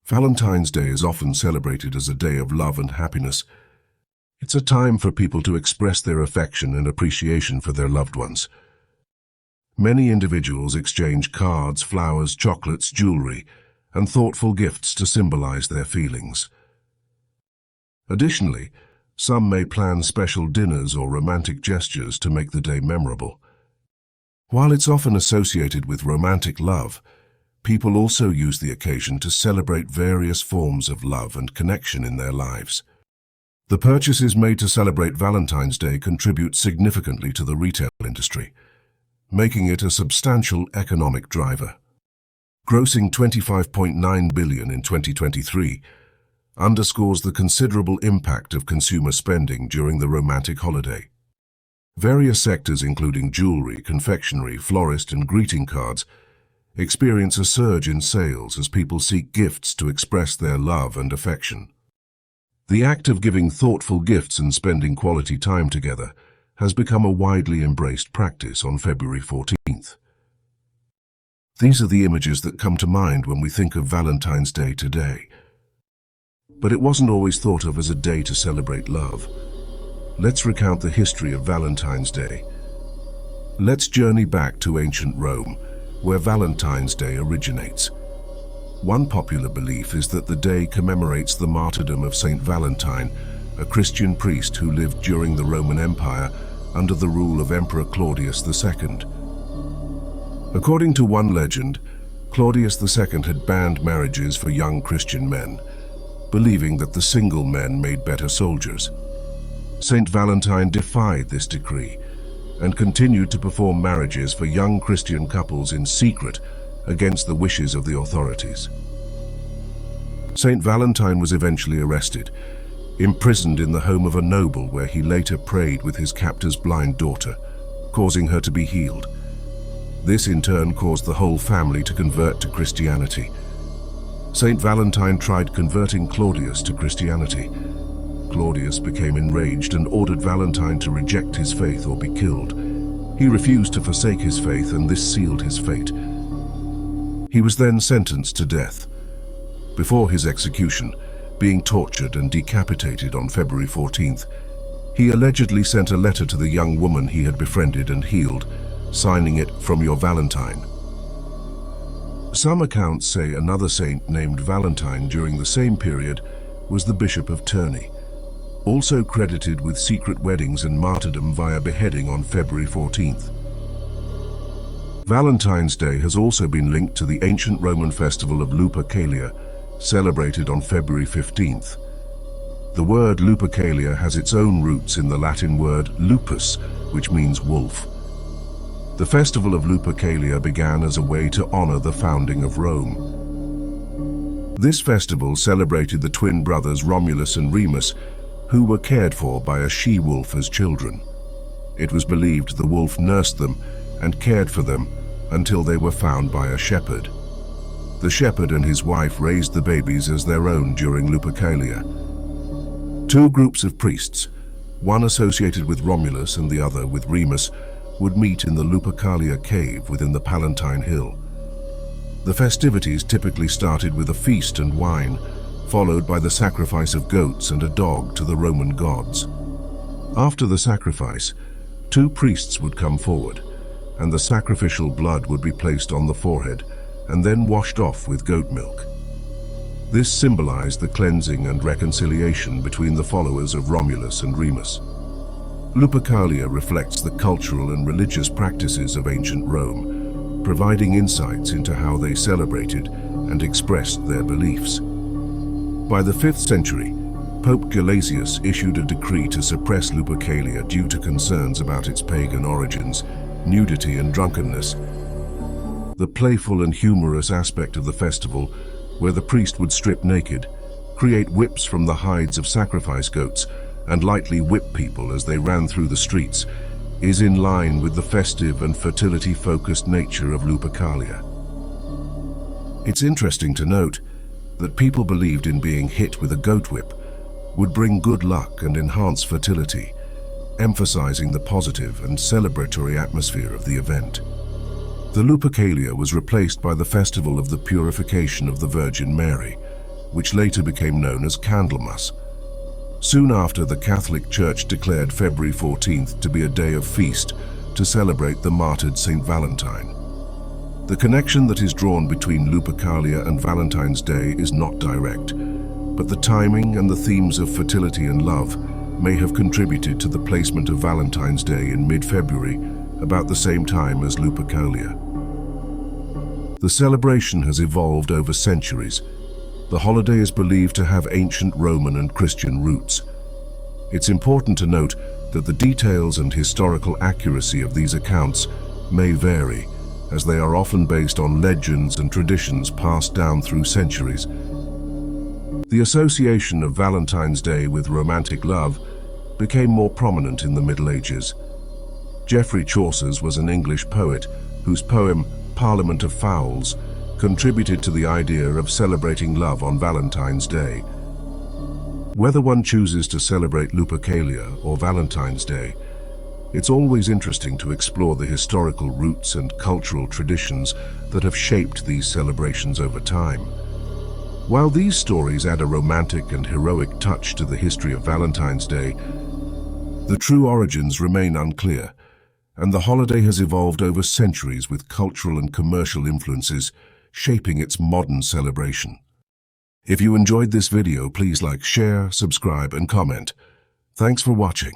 Valentine's Day is often celebrated as a day of love and happiness. It's a time for people to express their affection and appreciation for their loved ones. Many individuals exchange cards, flowers, chocolates, jewelry, and thoughtful gifts to symbolize their feelings. Additionally, some may plan special dinners or romantic gestures to make the day memorable. While it's often associated with romantic love, people also use the occasion to celebrate various forms of love and connection in their lives. The purchases made to celebrate Valentine's Day contribute significantly to the retail industry, making it a substantial economic driver. Grossing $25.9 billion in 2023 underscores the considerable impact of consumer spending during the romantic holiday. Various sectors including jewelry, confectionery, florist, and greeting cards experience a surge in sales as people seek gifts to express their love and affection. The act of giving thoughtful gifts and spending quality time together has become a widely embraced practice on February 14th. These are the images that come to mind when we think of Valentine's Day today. But it wasn't always thought of as a day to celebrate love. Let's recount the history of Valentine's Day. Let's journey back to ancient Rome, where Valentine's Day originates. One popular belief is that the day commemorates the martyrdom of Saint Valentine, a Christian priest who lived during the Roman Empire under the rule of Emperor Claudius II. According to one legend, Claudius II had banned marriages for young Christian men, believing that the single men made better soldiers. Saint Valentine defied this decree and continued to perform marriages for young Christian couples in secret against the wishes of the authorities. Saint Valentine was eventually arrested, imprisoned in the home of a noble where he later prayed with his captor's blind daughter, causing her to be healed. This in turn caused the whole family to convert to Christianity. Saint Valentine tried converting Claudius to Christianity. Claudius became enraged and ordered Valentine to reject his faith or be killed. He refused to forsake his faith, and this sealed his fate. He was then sentenced to death. Before his execution, being tortured and decapitated on February 14th, he allegedly sent a letter to the young woman he had befriended and healed, signing it "From your Valentine." Some accounts say another saint named Valentine during the same period was the Bishop of Terni, also credited with secret weddings and martyrdom via beheading on February 14th. Valentine's Day has also been linked to the ancient Roman festival of Lupercalia, celebrated on February 15th. The word Lupercalia has its own roots in the Latin word lupus, which means wolf. The festival of Lupercalia began as a way to honor the founding of Rome. This festival celebrated the twin brothers Romulus and Remus, who were cared for by a she-wolf as children. It was believed the wolf nursed them and cared for them until they were found by a shepherd. The shepherd and his wife raised the babies as their own during Lupercalia. Two groups of priests, one associated with Romulus and the other with Remus, would meet in the Lupercalia cave within the Palatine Hill. The festivities typically started with a feast and wine, followed by the sacrifice of goats and a dog to the Roman gods. After the sacrifice, two priests would come forward, and the sacrificial blood would be placed on the forehead and then washed off with goat milk. This symbolized the cleansing and reconciliation between the followers of Romulus and Remus. Lupercalia reflects the cultural and religious practices of ancient Rome, providing insights into how they celebrated and expressed their beliefs. By the 5th century, Pope Gelasius issued a decree to suppress Lupercalia due to concerns about its pagan origins, nudity, and drunkenness. The playful and humorous aspect of the festival, where the priest would strip naked, create whips from the hides of sacrifice goats, and lightly whip people as they ran through the streets, is in line with the festive and fertility-focused nature of Lupercalia. It's interesting to note that people believed in being hit with a goat whip would bring good luck and enhance fertility, emphasizing the positive and celebratory atmosphere of the event. The Lupercalia was replaced by the festival of the Purification of the Virgin Mary, which later became known as Candlemas. Soon after, the Catholic Church declared February 14th to be a day of feast to celebrate the martyred Saint Valentine. The connection that is drawn between Lupercalia and Valentine's Day is not direct, but the timing and the themes of fertility and love may have contributed to the placement of Valentine's Day in mid-February, about the same time as Lupercalia. The celebration has evolved over centuries. The holiday is believed to have ancient Roman and Christian roots. It's important to note that the details and historical accuracy of these accounts may vary, as they are often based on legends and traditions passed down through centuries. The association of Valentine's Day with romantic love became more prominent in the Middle Ages. Geoffrey Chaucer was an English poet whose poem Parliament of Fowls contributed to the idea of celebrating love on Valentine's Day. Whether one chooses to celebrate Lupercalia or Valentine's Day, it's always interesting to explore the historical roots and cultural traditions that have shaped these celebrations over time. While these stories add a romantic and heroic touch to the history of Valentine's Day, the true origins remain unclear, and the holiday has evolved over centuries with cultural and commercial influences shaping its modern celebration. If you enjoyed this video, please like, share, subscribe, and comment. Thanks for watching.